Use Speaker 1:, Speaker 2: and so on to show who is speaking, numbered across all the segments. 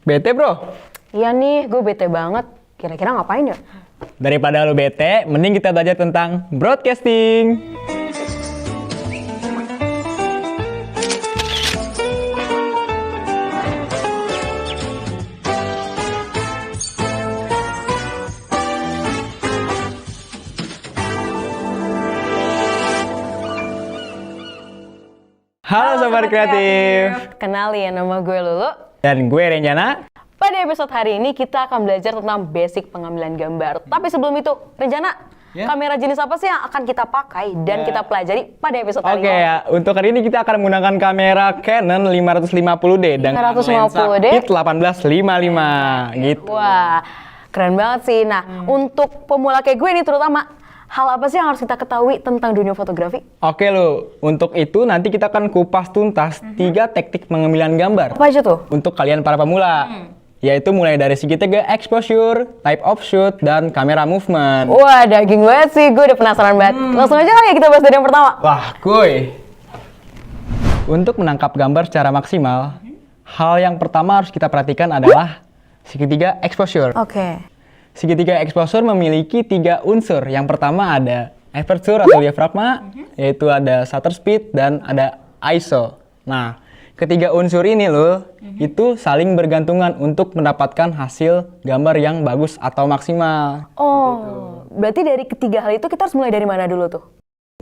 Speaker 1: Bete bro?
Speaker 2: Iya nih, gue bete banget. Kira-kira ngapain ya?
Speaker 1: Daripada lu bete, mending kita belajar tentang broadcasting. Halo Sobat Kreatif.
Speaker 2: Kenalin, nama gue Lulu.
Speaker 1: Dan gue Renjana.
Speaker 2: Pada episode hari ini kita akan belajar tentang basic pengambilan gambar. Tapi sebelum itu, Renjana, kamera jenis apa sih yang akan kita pakai dan kita pelajari pada episode hari ini?
Speaker 1: Oke ya, untuk hari ini kita akan menggunakan kamera Canon 550D dan
Speaker 2: 550D?
Speaker 1: kit 1855 gitu.
Speaker 2: Wah, keren banget sih. Nah, untuk pemula kayak gue nih terutama, hal apa sih yang harus kita ketahui tentang dunia fotografi?
Speaker 1: Oke lo, untuk itu nanti kita akan kupas tuntas 3 teknik pengambilan gambar.
Speaker 2: Apa aja tuh?
Speaker 1: Untuk kalian para pemula, yaitu mulai dari segitiga exposure, type of shoot, dan kamera movement.
Speaker 2: Wah, daging banget sih. Gue udah penasaran banget. Langsung aja kali ya kita bahas dari yang pertama.
Speaker 1: Wah, kuy. Untuk menangkap gambar secara maksimal, hal yang pertama harus kita perhatikan adalah segitiga exposure.
Speaker 2: Oke.
Speaker 1: Segitiga exposure memiliki 3 unsur. Yang pertama ada aperture atau diafragma, yaitu ada shutter speed dan ada ISO. Nah, ketiga unsur ini loh, itu saling bergantungan untuk mendapatkan hasil gambar yang bagus atau maksimal.
Speaker 2: Oh, berarti dari ketiga hal itu kita harus mulai dari mana dulu tuh?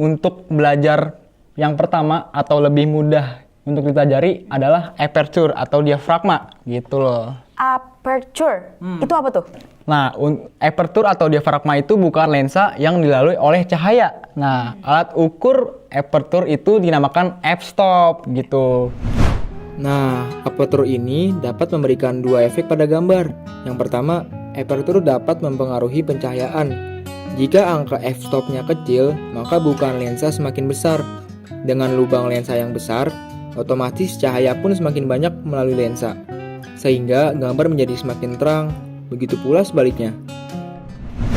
Speaker 1: Untuk belajar yang pertama atau lebih mudah untuk dipelajari adalah aperture atau diafragma, gitu loh.
Speaker 2: Aperture, itu apa tuh?
Speaker 1: Nah, aperture atau diafragma itu bukan lensa yang dilalui oleh cahaya. Nah, alat ukur aperture itu dinamakan f-stop gitu.
Speaker 3: Nah, aperture ini dapat memberikan 2 efek pada gambar. Yang pertama, aperture dapat mempengaruhi pencahayaan. Jika angka f-stopnya kecil, maka bukaan lensa semakin besar. Dengan lubang lensa yang besar, otomatis cahaya pun semakin banyak melalui lensa, sehingga gambar menjadi semakin terang. Begitu pula sebaliknya.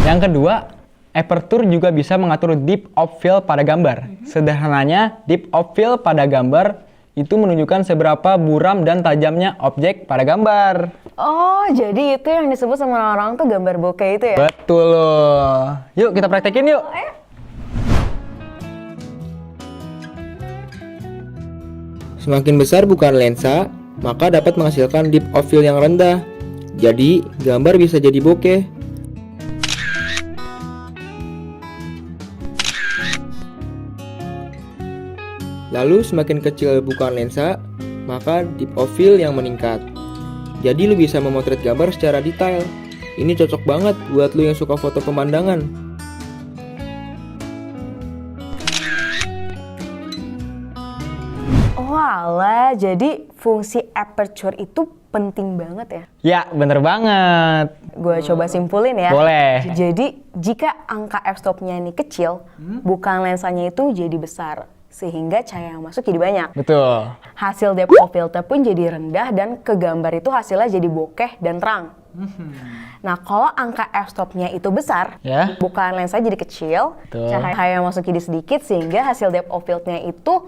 Speaker 1: Yang kedua, aperture juga bisa mengatur depth of field pada gambar. Sederhananya, depth of field pada gambar itu menunjukkan seberapa buram dan tajamnya objek pada gambar.
Speaker 2: Oh, jadi itu yang disebut sama orang-orang tuh gambar bokeh itu ya?
Speaker 1: Betul loh. Yuk kita praktekin yuk.
Speaker 3: Semakin besar bukaan lensa, maka dapat menghasilkan depth of field yang rendah. Jadi, gambar bisa jadi bokeh. Lalu semakin kecil bukaan lensa, maka depth of field yang meningkat. Jadi lu bisa memotret gambar secara detail. Ini cocok banget buat lu yang suka foto pemandangan.
Speaker 2: Walah, jadi fungsi aperture itu penting banget ya?
Speaker 1: Ya, bener banget.
Speaker 2: Gue coba simpulin ya.
Speaker 1: Boleh.
Speaker 2: Jadi, jika angka f-stopnya ini kecil, bukaan lensanya itu jadi besar. Sehingga cahaya yang masuk jadi banyak.
Speaker 1: Betul.
Speaker 2: Hasil depth of field pun jadi rendah dan ke gambar itu hasilnya jadi bokeh dan terang. Nah, kalau angka f-stopnya itu besar,
Speaker 1: Ya.
Speaker 2: bukaan lensa jadi kecil,
Speaker 1: Betul.
Speaker 2: cahaya yang masuk jadi sedikit sehingga hasil depth of field-nya itu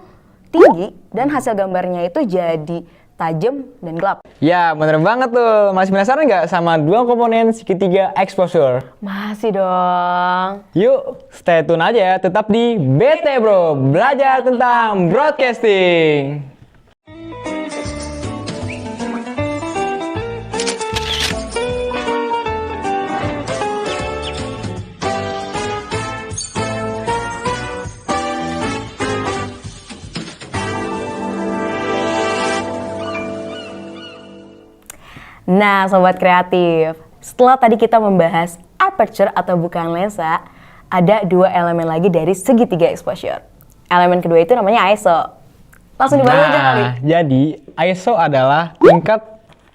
Speaker 2: tinggi dan hasil gambarnya itu jadi tajam dan gelap.
Speaker 1: Ya, bener banget tuh. Masih penasaran nggak sama 2 komponen segitiga exposure?
Speaker 2: Masih dong.
Speaker 1: Yuk, stay tune aja tetap di BT Bro, belajar tentang broadcasting.
Speaker 2: Nah, Sobat Kreatif, setelah tadi kita membahas aperture atau bukaan lensa, ada 2 elemen lagi dari segitiga exposure. Elemen kedua itu namanya ISO. Langsung dibahas aja kali.
Speaker 1: Jadi ISO adalah tingkat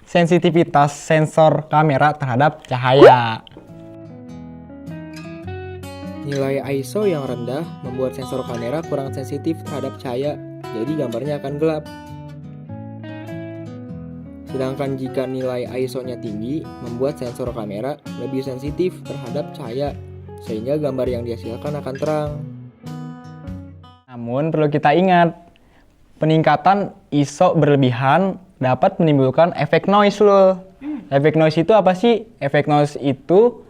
Speaker 1: sensitivitas sensor kamera terhadap cahaya.
Speaker 3: Nilai ISO yang rendah membuat sensor kamera kurang sensitif terhadap cahaya, jadi gambarnya akan gelap. Sedangkan jika nilai ISO-nya tinggi, membuat sensor kamera lebih sensitif terhadap cahaya, sehingga gambar yang dihasilkan akan terang.
Speaker 1: Namun perlu kita ingat, peningkatan ISO berlebihan dapat menimbulkan efek noise loh. Efek noise itu apa sih? Efek noise itu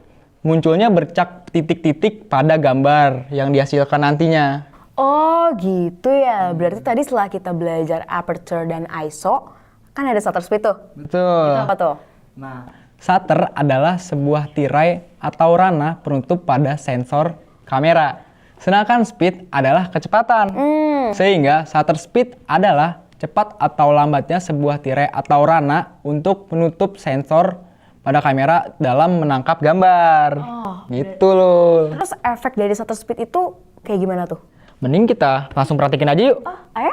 Speaker 1: munculnya bercak titik-titik pada gambar yang dihasilkan nantinya.
Speaker 2: Oh gitu ya, berarti tadi setelah kita belajar aperture dan ISO, kan ada shutter speed tuh.
Speaker 1: Betul.
Speaker 2: Itu apa tuh?
Speaker 1: Nah, shutter adalah sebuah tirai atau ranah penutup pada sensor kamera. Sedangkan speed adalah kecepatan. Sehingga shutter speed adalah cepat atau lambatnya sebuah tirai atau ranah untuk menutup sensor pada kamera dalam menangkap gambar. Gitu loh.
Speaker 2: Terus efek dari shutter speed itu kayak gimana tuh?
Speaker 1: Mending kita langsung praktekin aja yuk.
Speaker 2: Ayo.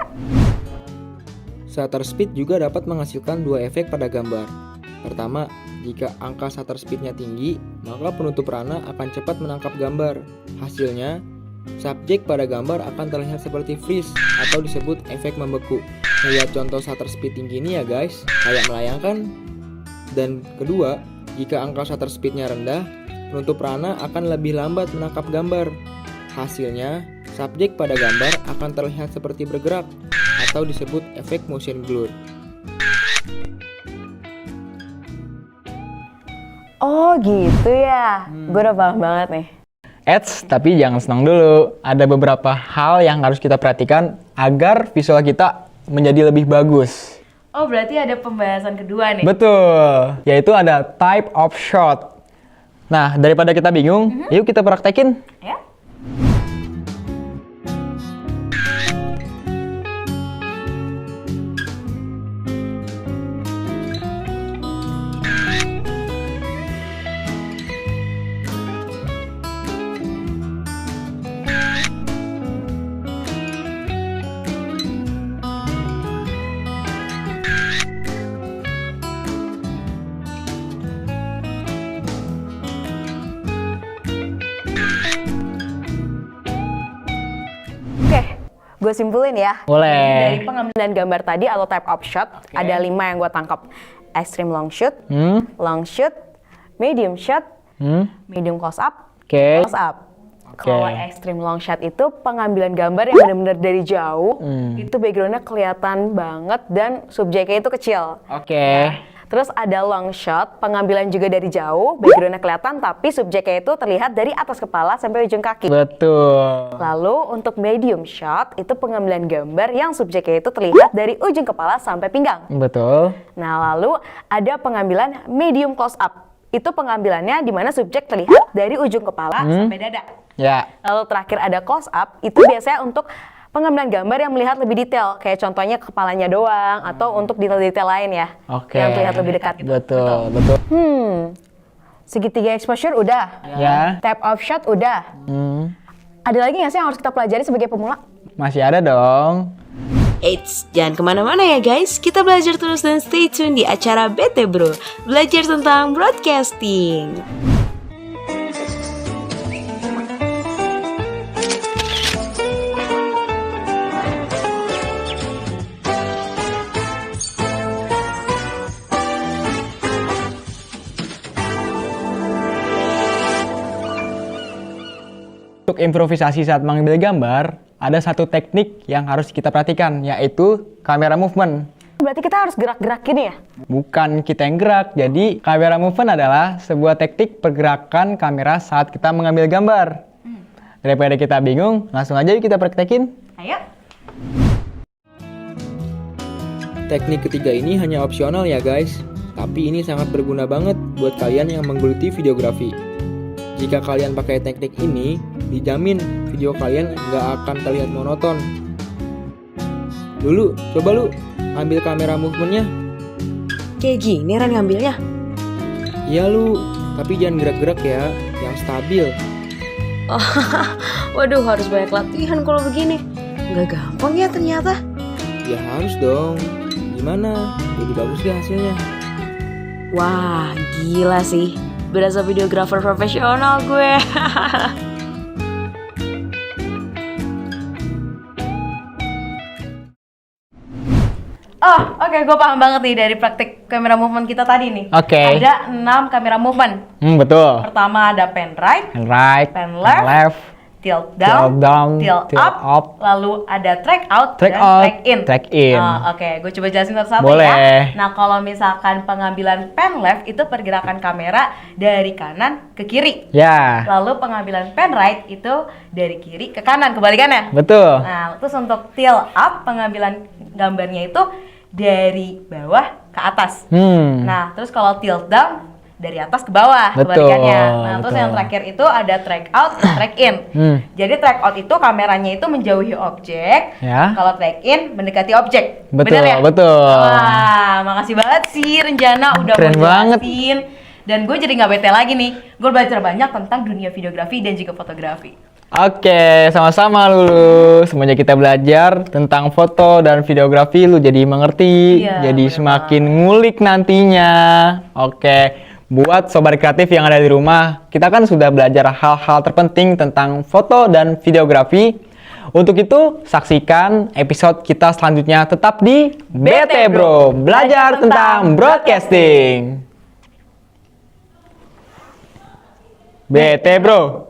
Speaker 3: Shutter speed juga dapat menghasilkan dua efek pada gambar. Pertama, jika angka shutter speednya tinggi, maka penutup ranah akan cepat menangkap gambar. Hasilnya, subjek pada gambar akan terlihat seperti freeze atau disebut efek membeku. Lihat contoh shutter speed tinggi ini ya guys, kayak melayang kan? Dan kedua, jika angka shutter speednya rendah, penutup ranah akan lebih lambat menangkap gambar. Hasilnya, subjek pada gambar akan terlihat seperti bergerak atau disebut efek motion blur.
Speaker 2: Oh gitu ya, gue udah paham banget nih.
Speaker 1: Eits, tapi jangan senang dulu. Ada beberapa hal yang harus kita perhatikan agar visual kita menjadi lebih bagus.
Speaker 2: Oh berarti ada pembahasan kedua nih.
Speaker 1: Betul, yaitu ada type of shot. Nah, daripada kita bingung, yuk kita praktekin.
Speaker 2: Ya? Oke, gue simpulin ya.
Speaker 1: Boleh.
Speaker 2: Dari pengambilan gambar tadi atau type of shot, ada 5 yang gue tangkap. Extreme long shoot, medium shot, medium close up,
Speaker 1: Oke.
Speaker 2: close up. Kalau extreme long shot itu pengambilan gambar yang benar-benar dari jauh, itu backgroundnya kelihatan banget dan subjeknya itu kecil.
Speaker 1: Oke.
Speaker 2: Terus ada long shot, pengambilan juga dari jauh, backgroundnya kelihatan tapi subjeknya itu terlihat dari atas kepala sampai ujung kaki.
Speaker 1: Betul.
Speaker 2: Lalu untuk medium shot itu pengambilan gambar yang subjeknya itu terlihat dari ujung kepala sampai pinggang.
Speaker 1: Betul.
Speaker 2: Nah lalu ada pengambilan medium close up. Itu pengambilannya di mana subjek terlihat dari ujung kepala sampai dada.
Speaker 1: Ya.
Speaker 2: Lalu terakhir ada close up, itu biasanya untuk pengambilan gambar yang melihat lebih detail. Kayak contohnya kepalanya doang atau untuk detail-detail lain ya.
Speaker 1: Oke.
Speaker 2: Yang terlihat lebih dekat.
Speaker 1: Betul. Betul.
Speaker 2: Segitiga exposure udah.
Speaker 1: Ya.
Speaker 2: Type of shot udah. Ada lagi nggak sih yang harus kita pelajari sebagai pemula?
Speaker 1: Masih ada dong.
Speaker 4: Eits, jangan kemana-mana ya guys. Kita belajar terus dan stay tune di acara BT Bro. Belajar tentang broadcasting.
Speaker 1: Untuk improvisasi saat mengambil gambar, ada satu teknik yang harus kita perhatikan, yaitu kamera movement.
Speaker 2: Berarti kita harus gerak-gerak gini ya?
Speaker 1: Bukan kita yang gerak, jadi kamera movement adalah sebuah teknik pergerakan kamera saat kita mengambil gambar. Daripada kita bingung, langsung aja yuk kita praktekin.
Speaker 2: Ayo.
Speaker 3: Teknik ketiga ini hanya opsional ya guys, tapi ini sangat berguna banget buat kalian yang menggeluti videografi. Jika kalian pakai teknik ini, dijamin video kalian nggak akan terlihat monoton. Dulu, coba lu ambil kamera movementnya.
Speaker 4: Kayak gini Ran ngambilnya.
Speaker 3: Iya lu, tapi jangan gerak-gerak ya, yang stabil.
Speaker 4: Waduh, harus banyak latihan kalau begini. Nggak gampang ya ternyata.
Speaker 3: Ya harus dong. Gimana? Jadi bagus gak hasilnya?
Speaker 4: Wah, gila sih. Berasa videografer profesional gue.
Speaker 2: Oh, oke, gue paham banget nih dari praktik kamera movement kita tadi nih.
Speaker 1: Oke.
Speaker 2: Ada 6 kamera movement.
Speaker 1: Betul.
Speaker 2: Pertama ada pen right,
Speaker 1: Hand right,
Speaker 2: pen
Speaker 1: hand left,
Speaker 2: tilt down, tilt up, lalu ada track out,
Speaker 1: Track
Speaker 2: dan
Speaker 1: out,
Speaker 2: track in.
Speaker 1: track in.
Speaker 2: Oke, gue coba jelasin satu-satu
Speaker 1: Boleh.
Speaker 2: ya. Nah, kalau misalkan pengambilan pen left itu pergerakan kamera dari kanan ke kiri.
Speaker 1: Ya,
Speaker 2: Lalu pengambilan pen right itu dari kiri ke kanan, kebalikannya.
Speaker 1: betul.
Speaker 2: Nah, terus untuk tilt up pengambilan gambarnya itu dari bawah ke atas. Nah, terus kalau tilt down dari atas ke bawah,
Speaker 1: Betul,
Speaker 2: kebalikannya. Nah, terus
Speaker 1: betul.
Speaker 2: yang terakhir itu ada track out, track in. Jadi track out itu kameranya itu menjauhi objek,
Speaker 1: Ya.
Speaker 2: kalau track in mendekati objek.
Speaker 1: Betul,
Speaker 2: Bener ya?
Speaker 1: betul.
Speaker 2: Wah, makasih banget sih Renjana udah
Speaker 1: Keren
Speaker 2: mau
Speaker 1: banget.
Speaker 2: jelasin. Dan gue jadi nggak bete lagi nih. Gue belajar banyak tentang dunia videografi dan juga fotografi.
Speaker 1: Oke, sama-sama Lulu. Semenjak kita belajar tentang foto dan videografi, lu jadi mengerti,
Speaker 2: Iya,
Speaker 1: jadi
Speaker 2: bener
Speaker 1: semakin ngulik nantinya. Oke, buat sobat kreatif yang ada di rumah, kita kan sudah belajar hal-hal terpenting tentang foto dan videografi. Untuk itu, saksikan episode kita selanjutnya tetap di BT Bro, belajar tentang broadcasting. BT Bro.